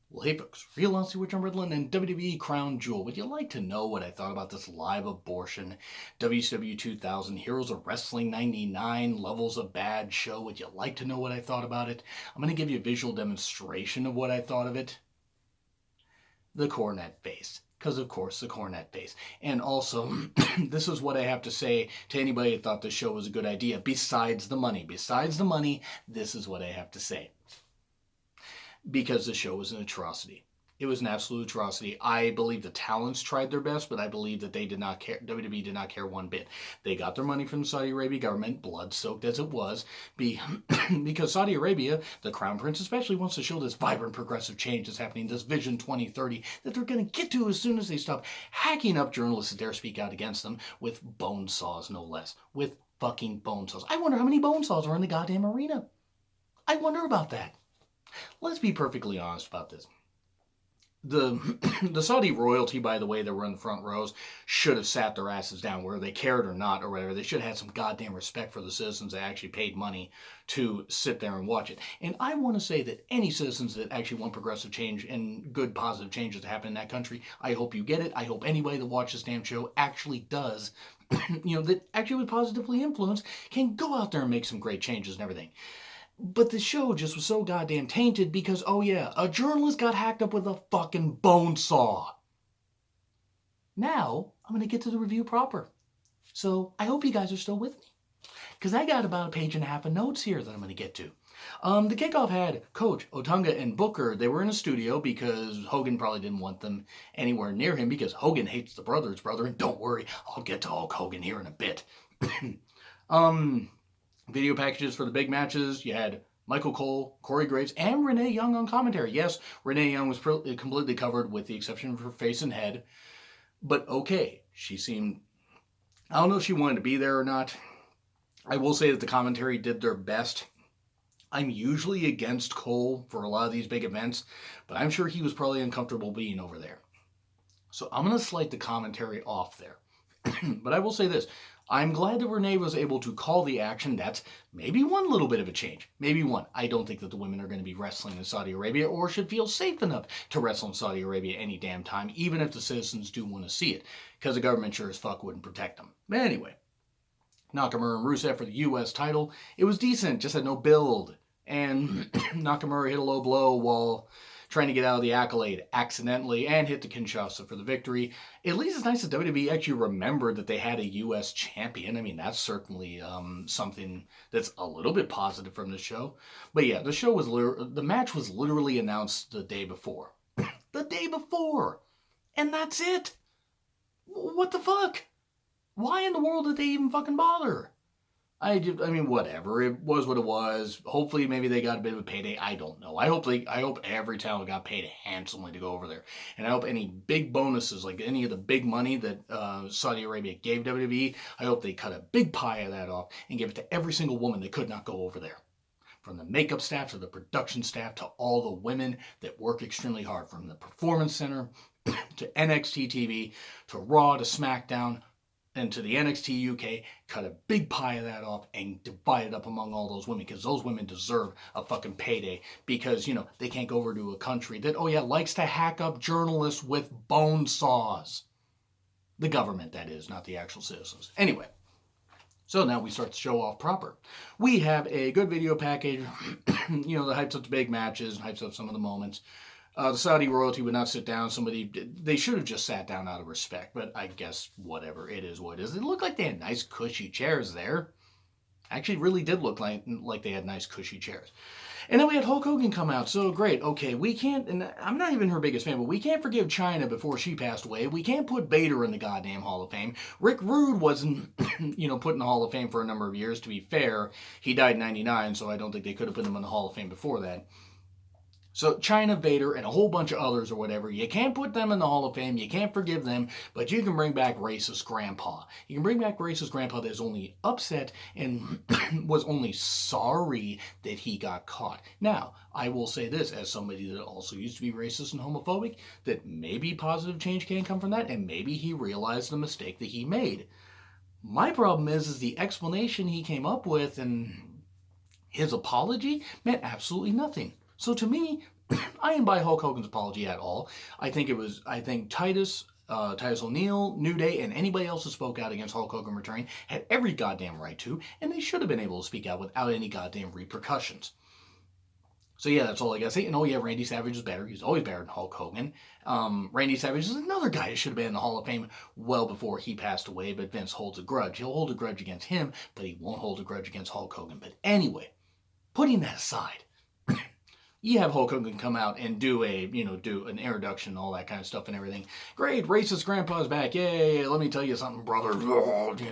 Well, hey folks, Real Honestly with John Riddlin and WWE Crown Jewel. Would you like to know what I thought about this live abortion WCW 2000 Heroes of Wrestling 99 Levels of Bad show? Would you like to know what I thought about it? I'm going to give you a visual demonstration of what I thought of it. The cornet face. Because, of course, the cornet face. And also, this is what I have to say to anybody that thought this show was a good idea. Besides the money. Besides the money, this is what I have to say. Because the show was an atrocity. It was an absolute atrocity. I believe the talents tried their best, but I believe that they did not care. WWE did not care one bit. They got their money from the Saudi Arabia government, blood-soaked as it was, because Saudi Arabia, the Crown Prince especially, wants to show this vibrant progressive change that's happening, this Vision 2030 that they're going to get to as soon as they stop hacking up journalists that dare speak out against them with bone saws, no less. With fucking bone saws. I wonder how many bone saws are in the goddamn arena. I wonder about that. Let's be perfectly honest about this. The Saudi royalty, by the way, that were in the front rows, should have sat their asses down, whether they cared or not, or whatever. They should have had some goddamn respect for the citizens that actually paid money to sit there and watch it. And I want to say that any citizens that actually want progressive change and good positive changes to happen in that country, I hope you get it. I hope anybody that watches this damn show actually does, that actually would positively influence, can go out there and make some great changes and everything. But the show just was so goddamn tainted because, oh yeah, a journalist got hacked up with a fucking bone saw. Now, I'm going to get to the review proper. So, I hope you guys are still with me. Because I got about a page and a half of notes here that I'm going to get to. The kickoff had Coach, Otunga, and Booker. They were in a studio because Hogan probably didn't want them anywhere near him because Hogan hates the brother's brother. And don't worry, I'll get to Hulk Hogan here in a bit. Video packages for the big matches. You had Michael Cole, Corey Graves, and Renee Young on commentary. Yes, Renee Young was completely covered with the exception of her face and head. But okay, she seemed... I don't know if she wanted to be there or not. I will say that the commentary did their best. I'm usually against Cole for a lot of these big events, but I'm sure he was probably uncomfortable being over there. So I'm going to slight the commentary off there. But I will say this. I'm glad that Renee was able to call the action. That's maybe one little bit of a change. Maybe one. I don't think that the women are going to be wrestling in Saudi Arabia or should feel safe enough to wrestle in Saudi Arabia any damn time, even if the citizens do want to see it, because the government sure as fuck wouldn't protect them. But anyway, Nakamura and Rusev for the U.S. title. It was decent, just had no build. And Nakamura hit a low blow while trying to get out of the accolade accidentally and hit the Kinshasa for the victory. At least it's nice that WWE actually remembered that they had a U.S. champion. I mean, that's certainly something that's a little bit positive from the show. But yeah, the match was literally announced the day before. The day before! And that's it! What the fuck? Why in the world did they even fucking bother? I mean, whatever. It was what it was. Hopefully, maybe they got a bit of a payday. I don't know. I hope every talent got paid handsomely to go over there, and I hope any big bonuses, like any of the big money that Saudi Arabia gave WWE, I hope they cut a big pie of that off and give it to every single woman that could not go over there. From the makeup staff to the production staff to all the women that work extremely hard, from the Performance Center to NXT TV to Raw to SmackDown and to the NXT UK, cut a big pie of that off and divide it up among all those women, because those women deserve a fucking payday, because, they can't go over to a country that, oh yeah, likes to hack up journalists with bone saws. The government, that is, not the actual citizens. Anyway, so now we start the show off proper. We have a good video package, that hypes up the big matches and hypes up some of the moments. The Saudi royalty would not sit down. They should have just sat down out of respect, but I guess whatever, it is what it is. It looked like they had nice cushy chairs there. Actually, really did look like they had nice cushy chairs. And then we had Hulk Hogan come out, so great. Okay, we can't, and I'm not even her biggest fan, but we can't forgive Chyna before she passed away. We can't put Bader in the goddamn Hall of Fame. Rick Rude wasn't, put in the Hall of Fame for a number of years. To be fair, he died in 99, so I don't think they could have put him in the Hall of Fame before that. So Chyna, Vader, and a whole bunch of others or whatever, you can't put them in the Hall of Fame, you can't forgive them, but you can bring back Racist Grandpa. You can bring back Racist Grandpa that is only upset and was only sorry that he got caught. Now, I will say this, as somebody that also used to be racist and homophobic, that maybe positive change can come from that, and maybe he realized the mistake that he made. My problem is the explanation he came up with and his apology meant absolutely nothing. So to me, I didn't buy Hulk Hogan's apology at all. I think Titus O'Neil, New Day, and anybody else who spoke out against Hulk Hogan returning had every goddamn right to, and they should have been able to speak out without any goddamn repercussions. So yeah, that's all I gotta say. And oh yeah, Randy Savage is better. He's always better than Hulk Hogan. Randy Savage is another guy who should have been in the Hall of Fame well before he passed away, but Vince holds a grudge. He'll hold a grudge against him, but he won't hold a grudge against Hulk Hogan. But anyway, putting that aside, you have Hulk Hogan come out and do an introduction and all that kind of stuff and everything. Great, racist grandpa's back. Yay, let me tell you something, brother.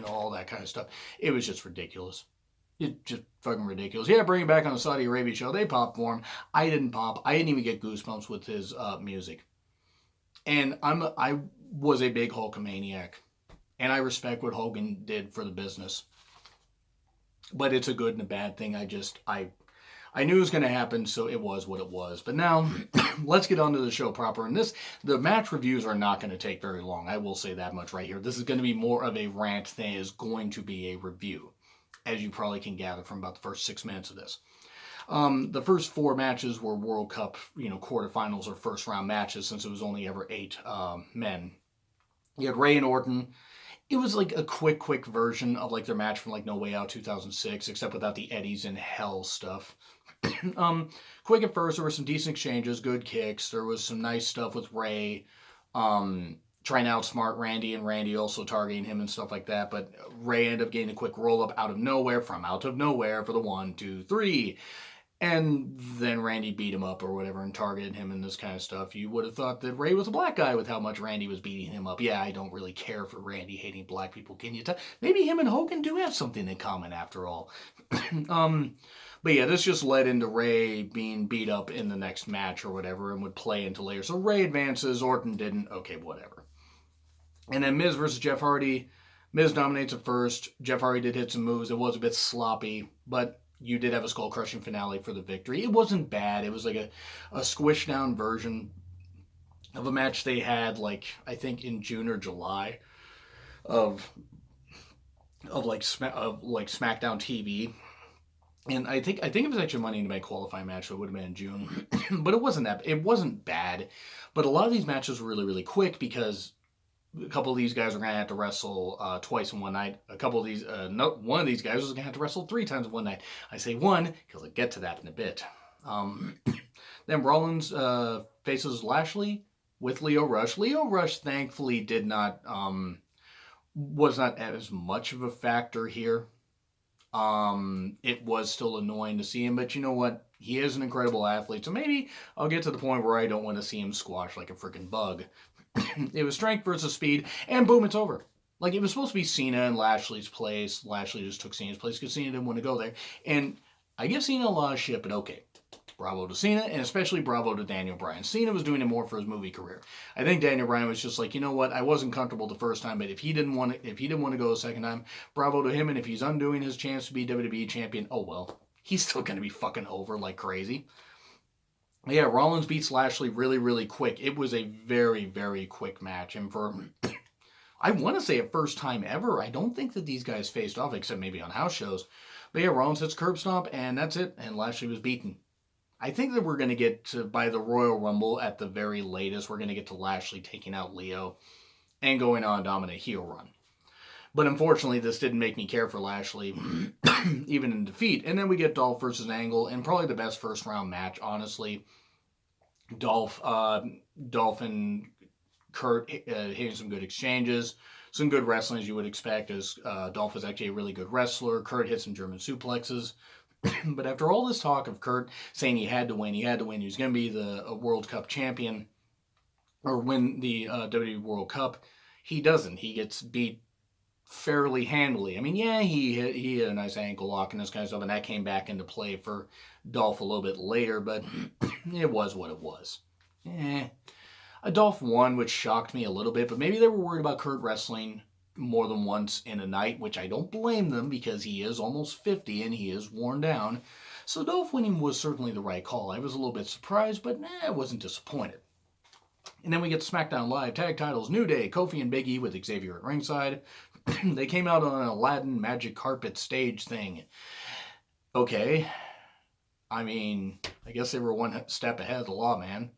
All that kind of stuff. It was just ridiculous. It's just fucking ridiculous. Yeah, bring him back on the Saudi Arabia show. They popped for him. I didn't pop. I didn't even get goosebumps with his music. And I was a big Hulkamaniac. And I respect what Hogan did for the business. But it's a good and a bad thing. I knew it was going to happen, so it was what it was. But now, let's get on to the show proper. And the match reviews are not going to take very long. I will say that much right here. This is going to be more of a rant than it is going to be a review, as you probably can gather from about the first 6 minutes of this. The first 4 matches were World Cup, quarterfinals or first round matches, since it was only ever 8 men. You had Ray and Orton. It was like a quick version of like their match from like No Way Out 2006, except without the Eddies in Hell stuff. Quick at first, there were some decent exchanges, good kicks. There was some nice stuff with Ray trying to outsmart Randy, and Randy also targeting him and stuff like that. But Ray ended up getting a quick roll up out of nowhere for the 1, 2, 3. And then Randy beat him up or whatever and targeted him and this kind of stuff. You would have thought that Ray was a black guy with how much Randy was beating him up. Yeah, I don't really care for Randy hating black people. Can you tell? Maybe him and Hogan do have something in common after all. But yeah, this just led into Ray being beat up in the next match or whatever and would play into later. So Ray advances, Orton didn't. Okay, whatever. And then Miz versus Jeff Hardy. Miz dominates at first. Jeff Hardy did hit some moves. It was a bit sloppy, but you did have a skull-crushing finale for the victory. It wasn't bad. It was like a squish-down version of a match they had, like, I think in June or July of SmackDown TV. And I think it was actually Money in the Bank qualifying match, so it would have been in June. But it wasn't bad. But a lot of these matches were really, really quick because a couple of these guys are going to have to wrestle twice in one night. One of these guys is going to have to wrestle 3 times in one night. I say one because I'll get to that in a bit. Then Rollins faces Lashley with Lio Rush. Lio Rush thankfully was not as much of a factor here. It was still annoying to see him, but you know what? He is an incredible athlete, so maybe I'll get to the point where I don't want to see him squash like a freaking bug. It was strength versus speed, and boom, it's over. Like, it was supposed to be Cena in Lashley's place. Lashley just took Cena's place because Cena didn't want to go there. And I give Cena a lot of shit, but okay. Bravo to Cena, and especially bravo to Daniel Bryan. Cena was doing it more for his movie career. I think Daniel Bryan was just like, you know what, I wasn't comfortable the first time, but if he didn't want to go the second time, bravo to him, and if he's undoing his chance to be WWE champion, oh well. He's still going to be fucking over like crazy. Yeah, Rollins beats Lashley really, really quick. It was a very, very quick match. And for, I want to say a first time ever, I don't think that these guys faced off, except maybe on house shows. But yeah, Rollins hits curb stomp, and that's it. And Lashley was beaten. I think that we're going to get to, by the Royal Rumble at the very latest, we're going to get to Lashley taking out Leo and going on a dominant heel run. But unfortunately, this didn't make me care for Lashley, even in defeat. And then we get Dolph versus Angle, and probably the best first round match, honestly. Dolph and Kurt hitting some good exchanges, some good wrestling as you would expect, as Dolph is actually a really good wrestler. Kurt hit some German suplexes. But after all this talk of Kurt saying he had to win, he was going to be the World Cup champion, or win the WWE World Cup, he doesn't. He gets beat fairly handily. I mean, yeah, he hit a nice ankle lock and this kind of stuff, and that came back into play for Dolph a little bit later, but it was what it was. A Dolph won, which shocked me a little bit, but maybe they were worried about Kurt wrestling more than once in a night, which I don't blame them because he is almost 50 and he is worn down. So Dolph winning was certainly the right call. I was a little bit surprised, but I wasn't disappointed. And then we get SmackDown Live tag titles, New Day, Kofi and Big E with Xavier at ringside. They came out on an Aladdin magic carpet stage thing. Okay. I mean, I guess they were one step ahead of the law, man.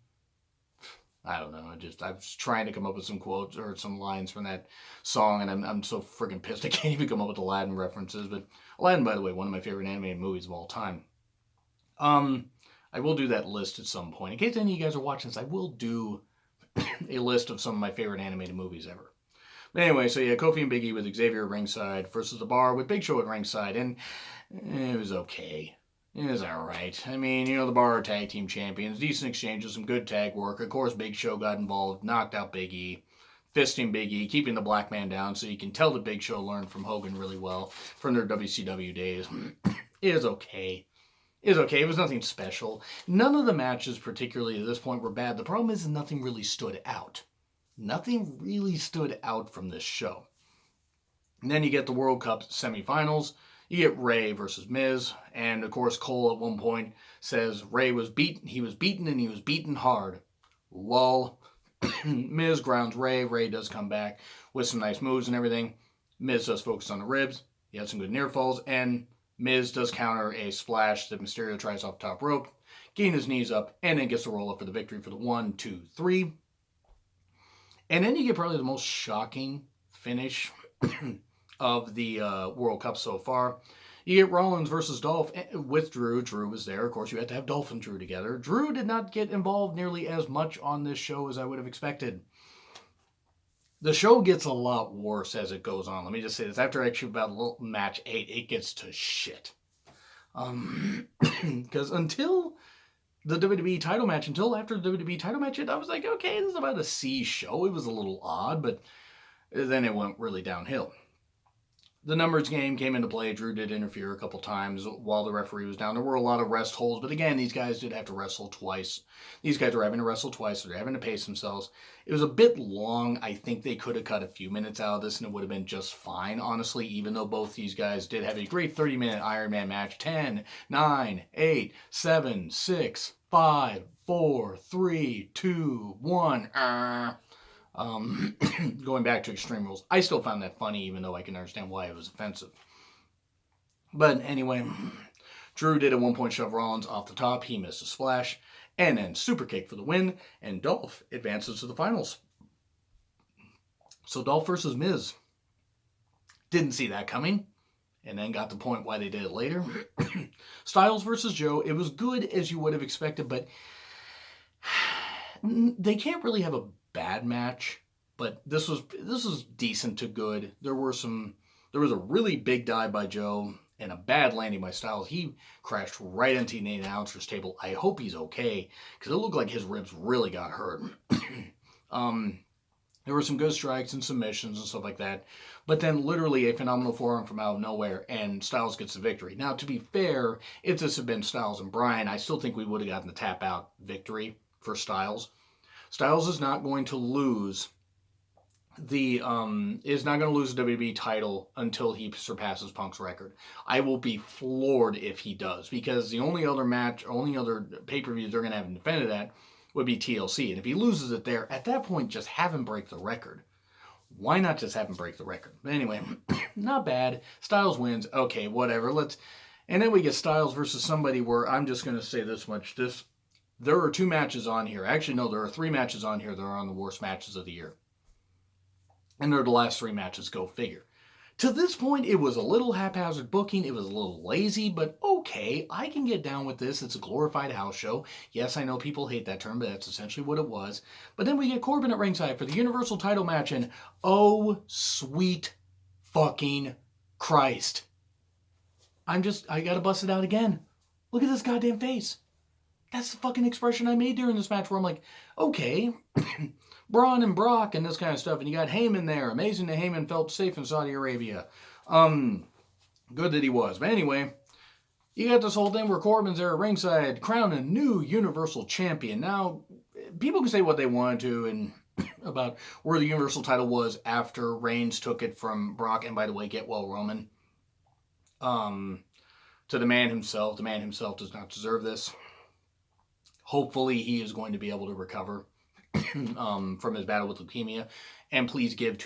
I don't know. I was trying to come up with some quotes or some lines from that song, and I'm so freaking pissed I can't even come up with Aladdin references. But Aladdin, by the way, one of my favorite animated movies of all time. Um, I will do that list at some point. In case any of you guys are watching this, I will do a list of some of my favorite animated movies ever. But anyway, so yeah, Kofi and Big E with Xavier at ringside versus The Bar with Big Show at ringside, and it was okay. It was alright. I mean, The Bar are tag team champions, decent exchanges, some good tag work. Of course, Big Show got involved, knocked out Big E, fisting Big E, keeping the black man down, so you can tell the Big Show learned from Hogan really well from their WCW days. It was okay. It was okay. It was nothing special. None of the matches, particularly at this point, were bad. The problem is nothing really stood out. Nothing really stood out from this show. And then you get the World Cup semifinals. You get Ray versus Miz. And of course, Cole at one point says Ray was beaten. He was beaten and he was beaten hard. Lol. Miz grounds Ray. Ray does come back with some nice moves and everything. Miz does focus on the ribs. He has some good near falls. And Miz does counter a splash that Mysterio tries off the top rope, getting his knees up, and then gets the roll up for the victory for the 1, 2, 3. And then you get probably the most shocking finish of the World Cup so far. You get Rollins versus Dolph with Drew. Drew was there. Of course, you had to have Dolph and Drew together. Drew did not get involved nearly as much on this show as I would have expected. The show gets a lot worse as it goes on. Let me just say this. After actually about match 8, it gets to shit. Because until the WWE title match, until after the WWE title match, I was like, okay, this is about a C show. It was a little odd, but then it went really downhill. The numbers game came into play. Drew did interfere a couple times while the referee was down. There were a lot of rest holds, but again, these guys did have to wrestle twice. These guys were having to wrestle twice, so they're having to pace themselves. It was a bit long. I think they could have cut a few minutes out of this, and it would have been just fine, honestly, even though both these guys did have a great 30-minute Iron Man match. 10, 9, 8, 7, 6, 5, 4, 3, 2, 1. Going back to Extreme Rules. I still found that funny, even though I can understand why it was offensive. But anyway, Drew did a one-point shove Rollins off the top. He missed a splash. And then super kick for the win. And Dolph advances to the finals. So Dolph versus Miz. Didn't see that coming. And then got the point why they did it later. Styles versus Joe. It was good as you would have expected, but they can't really have a bad match, but this was decent to good. There was a really big dive by Joe and a bad landing by Styles. He crashed right into the announcer's table. I hope he's okay, because it looked like his ribs really got hurt. There were some good strikes and submissions and stuff like that, but then literally a phenomenal forearm from out of nowhere, and Styles gets the victory. Now, to be fair, if this had been Styles and Bryan, I still think we would have gotten the tap out victory for Styles. Styles is not going to lose the WWE title until he surpasses Punk's record. I will be floored if he does, because the only other pay-per-view they're going to have him defended at would be TLC. And if he loses it there, at that point, just have him break the record. Why not just have him break the record? But anyway, not bad. Styles wins. Okay, whatever. And then we get Styles versus somebody where I'm just going to say this much. There are 2 matches on here. Actually, no, there are 3 matches on here that are on the worst matches of the year. And they're the last 3 matches, go figure. To this point, it was a little haphazard booking. It was a little lazy, but okay, I can get down with this. It's a glorified house show. Yes, I know people hate that term, but that's essentially what it was. But then we get Corbin at ringside for the Universal title match, and oh, sweet fucking Christ. I gotta bust it out again. Look at this goddamn face. That's the fucking expression I made during this match where I'm like, okay, Braun and Brock and this kind of stuff. And you got Heyman there. Amazing that Heyman felt safe in Saudi Arabia. Good that he was. But anyway, you got this whole thing where Corbin's there at ringside, crowning a new Universal Champion. Now, people can say what they want to and about where the Universal title was after Reigns took it from Brock. And by the way, get well, Roman. To the man himself. The man himself does not deserve this. Hopefully he is going to be able to recover from his battle with leukemia. And please give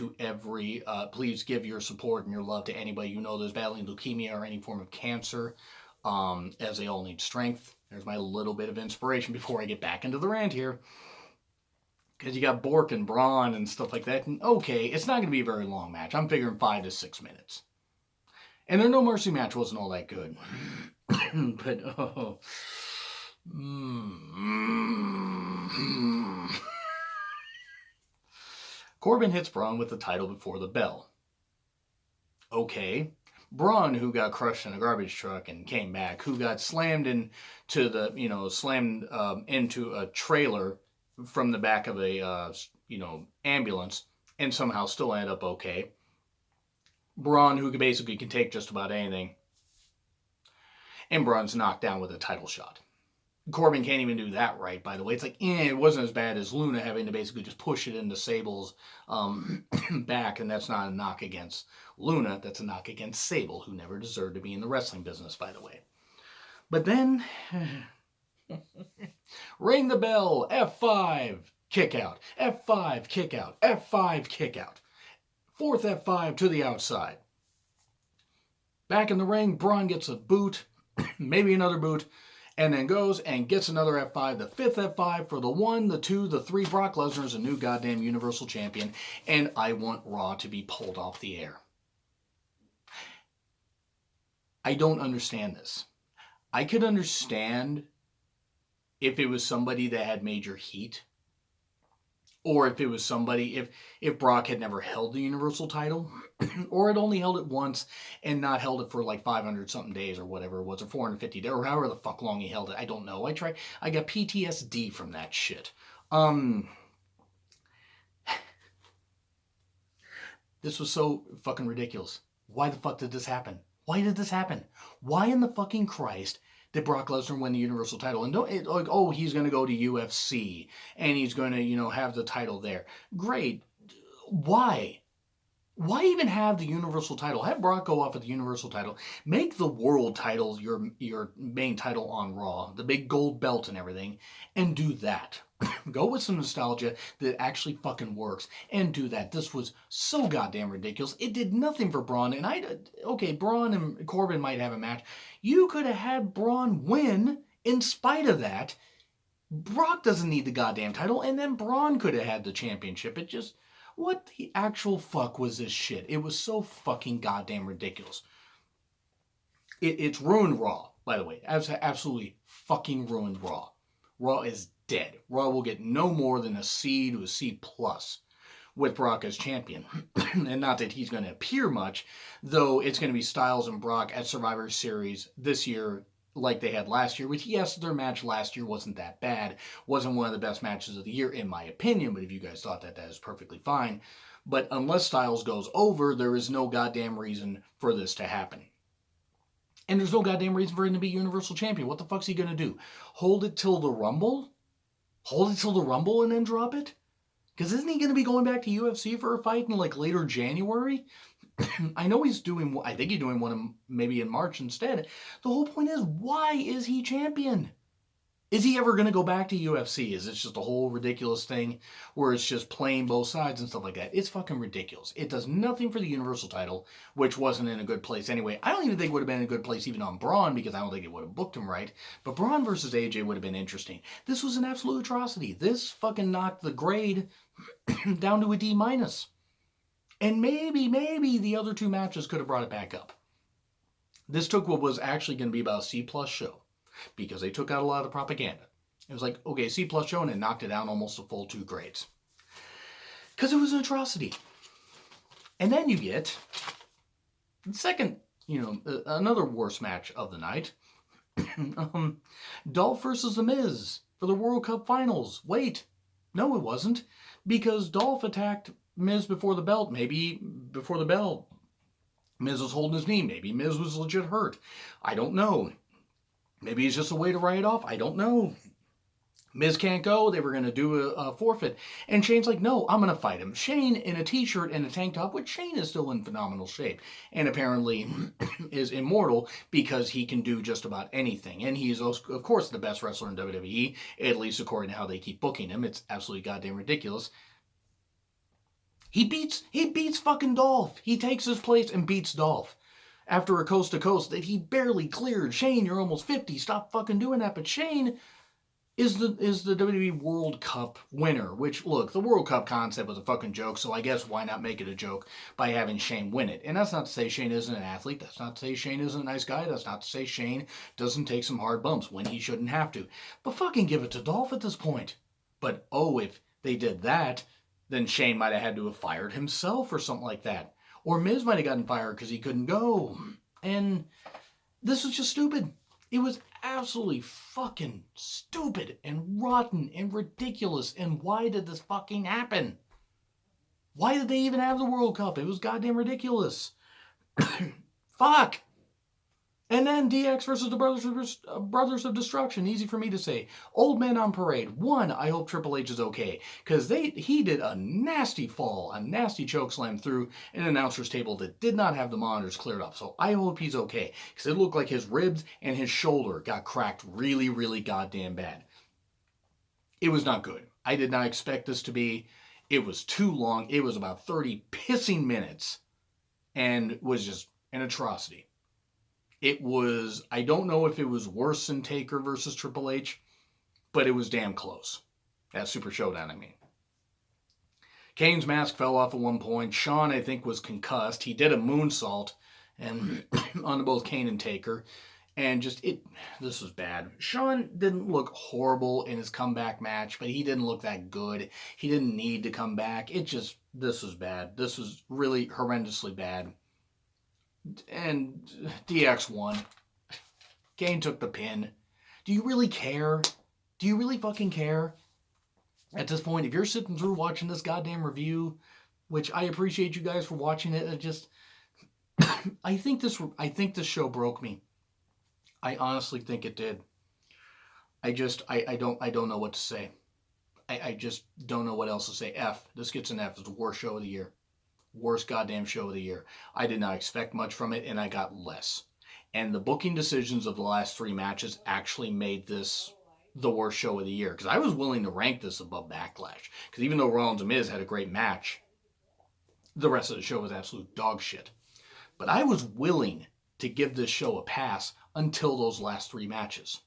your support and your love to anybody you know that's battling leukemia or any form of cancer. as they all need strength. There's my little bit of inspiration before I get back into the rant here. Because you got Bork and Braun and stuff like that. And okay, it's not going to be a very long match. I'm figuring 5 to 6 minutes. And their No Mercy match wasn't all that good. But, oh. Corbin hits Braun with the title before the bell. Okay. Braun, who got crushed in a garbage truck and came back, who got slammed into into a trailer from the back of a, ambulance and somehow still ended up okay. Braun, who basically can take just about anything. And Braun's knocked down with a title shot. Corbin can't even do that right, by the way. It's like, it wasn't as bad as Luna having to basically just push it into Sable's back, and that's not a knock against Luna. That's a knock against Sable, who never deserved to be in the wrestling business, by the way. But then, ring the bell, F5, kick out, F5, kick out, F5, kick out. Fourth F5 to the outside. Back in the ring, Braun gets a boot, maybe another boot, and then goes and gets another F5, the fifth F5 for the 1, the 2, the 3. Brock Lesnar is a new goddamn Universal Champion, and I want Raw to be pulled off the air. I don't understand this. I could understand if it was somebody that had major heat, or if it was somebody, if Brock had never held the Universal title, or had only held it once and not held it for like 500-something days or whatever it was, or 450 days, or however the fuck long he held it. I don't know. I got PTSD from that shit. This was so fucking ridiculous. Why the fuck did this happen? Why did this happen? Why in the fucking Christ did Brock Lesnar win the Universal title? And he's going to go to UFC and he's going to, have the title there. Great. Why? Why even have the Universal title? Have Brock go off with the Universal title. Make the world title your main title on Raw, the big gold belt and everything, and do that. Go with some nostalgia that actually fucking works and do that. This was so goddamn ridiculous. It did nothing for Braun. And Braun and Corbin might have a match. You could have had Braun win in spite of that. Brock doesn't need the goddamn title, and then Braun could have had the championship. What the actual fuck was this shit? It was so fucking goddamn ridiculous. It's ruined Raw, by the way. Absolutely fucking ruined Raw. Raw is dead. Raw will get no more than a C to a C plus with Brock as champion. And not that he's going to appear much, though it's going to be Styles and Brock at Survivor Series this year like they had last year, which, yes, their match last year wasn't that bad. Wasn't one of the best matches of the year, in my opinion, but if you guys thought that is perfectly fine. But unless Styles goes over, there is no goddamn reason for this to happen. And there's no goddamn reason for him to be Universal Champion. What the fuck's he going to do? Hold it till the Rumble? Hold it till the Rumble and then drop it? Because isn't he going to be going back to UFC for a fight in like later January? I know I think he's doing one maybe in March instead. The whole point is, why is he champion? Is he ever going to go back to UFC? Is it just a whole ridiculous thing where it's just playing both sides and stuff like that? It's fucking ridiculous. It does nothing for the Universal title, which wasn't in a good place anyway. I don't even think it would have been in a good place even on Braun, because I don't think it would have booked him right. But Braun versus AJ would have been interesting. This was an absolute atrocity. This fucking knocked the grade down to a D-. And maybe the other 2 matches could have brought it back up. This took what was actually going to be about a C-plus show, because they took out a lot of the propaganda. It was like, okay, C-plus show, and it knocked it down almost a full 2 grades. Because it was an atrocity. And then you get the second, another worst match of the night. Dolph versus The Miz for the World Cup Finals. Wait, no it wasn't. Because Dolph attacked Miz before the belt. Maybe before the belt, Miz was holding his knee. Maybe Miz was legit hurt. I don't know. Maybe it's just a way to write it off. I don't know. Miz can't go. They were going to do a forfeit. And Shane's like, no, I'm going to fight him. Shane in a t-shirt and a tank top, which Shane is still in phenomenal shape. And apparently is immortal because he can do just about anything. And he is, of course, the best wrestler in WWE, at least according to how they keep booking him. It's absolutely goddamn ridiculous. He beats fucking Dolph. He takes his place and beats Dolph. after a coast to coast that he barely cleared. Shane, you're almost 50. Stop fucking doing that. But Shane is the WWE World Cup winner, which, look, the World Cup concept was a fucking joke, so I guess why not make it a joke by having Shane win it? And that's not to say Shane isn't an athlete. That's not to say Shane isn't a nice guy. That's not to say Shane doesn't take some hard bumps when he shouldn't have to. But fucking give it to Dolph at this point. But, oh, if they did that, then Shane might have had to have fired himself or something like that. Or Miz might have gotten fired because he couldn't go. And this was just stupid. It was absolutely fucking stupid and rotten and ridiculous. And why did this fucking happen? Why did they even have the World Cup? It was goddamn ridiculous. Fuck. And then DX versus the Brothers of Destruction. Easy for me to say. Old Man on Parade. One, I hope Triple H is okay. Because he did a nasty fall, a nasty chokeslam through an announcer's table that did not have the monitors cleared up. So I hope he's okay. Because it looked like his ribs and his shoulder got cracked really, really goddamn bad. It was not good. I did not expect this to be. It was too long. It was about 30 pissing minutes. And was just an atrocity. It was, I don't know if it was worse than Taker versus Triple H, but it was damn close. That Super Showdown, I mean. Kane's mask fell off at one point. Shawn, I think, was concussed. He did a moonsault and onto both Kane and Taker. And this was bad. Shawn didn't look horrible in his comeback match, but he didn't look that good. He didn't need to come back. This was bad. This was really horrendously bad. And DX won. Kane took the pin. Do you really care? Do you really fucking care? At this point, if you're sitting through watching this goddamn review, which I appreciate you guys for watching it, I think this show broke me. I honestly think it did. I don't know what to say. I just don't know what else to say. This gets an F. It's the worst show of the year. Worst goddamn show of the year. I did not expect much from it, and I got less. And the booking decisions of the last 3 matches actually made this the worst show of the year. Because I was willing to rank this above Backlash. Because even though Rollins and Miz had a great match, the rest of the show was absolute dog shit. But I was willing to give this show a pass until those last 3 matches.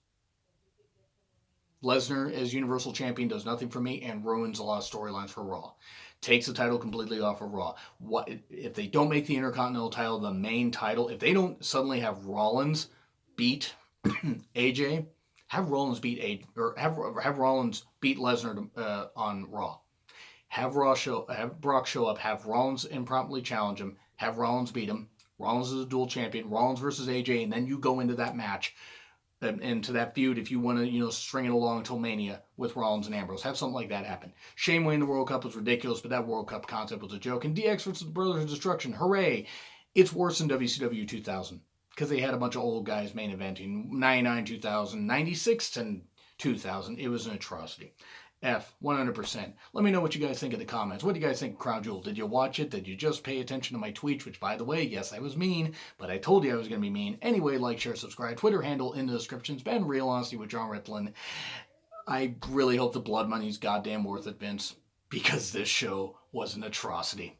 Lesnar as Universal Champion does nothing for me and ruins a lot of storylines for Raw. Takes the title completely off of Raw. What if they don't make the Intercontinental title the main title? If they don't suddenly have Rollins beat AJ, have Rollins beat have Rollins beat Lesnar on Raw. Have Brock show up. Have Rollins impromptu challenge him. Have Rollins beat him. Rollins is a dual champion. Rollins versus AJ, and then you go into that match. Into that feud, if you want to, string it along until Mania with Rollins and Ambrose. Have something like that happen. Shane winning the World Cup was ridiculous, but that World Cup concept was a joke. And DX versus the Brothers of Destruction, hooray! It's worse than WCW 2000, because they had a bunch of old guys main eventing. 99, 2000, 96 and 2000. It was an atrocity. 100%. Let me know what you guys think in the comments. What do you guys think of Crown Jewel? Did you watch it? Did you just pay attention to my tweets? Which, by the way, yes, I was mean, but I told you I was going to be mean. Anyway, like, share, subscribe. Twitter handle in the description. It's been Real Honesty with John Ritlin. I really hope the blood money's goddamn worth it, Vince, because this show was an atrocity.